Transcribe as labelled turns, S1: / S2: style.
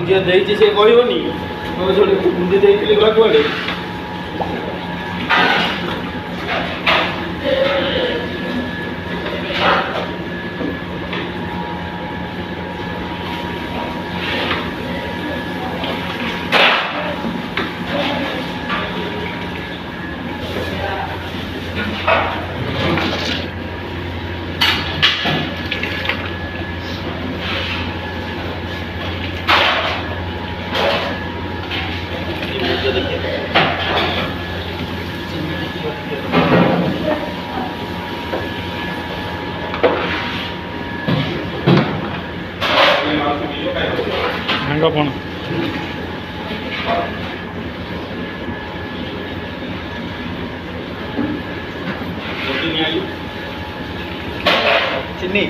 S1: ଯିଏ ଦେଇଛି ସେ କହିବନି ବୁନ୍ଦି ଦେଇଥିଲି କୁଆଡ଼େ କୁଆଡ଼େ।
S2: महंगा पड़ा
S1: चिन्नी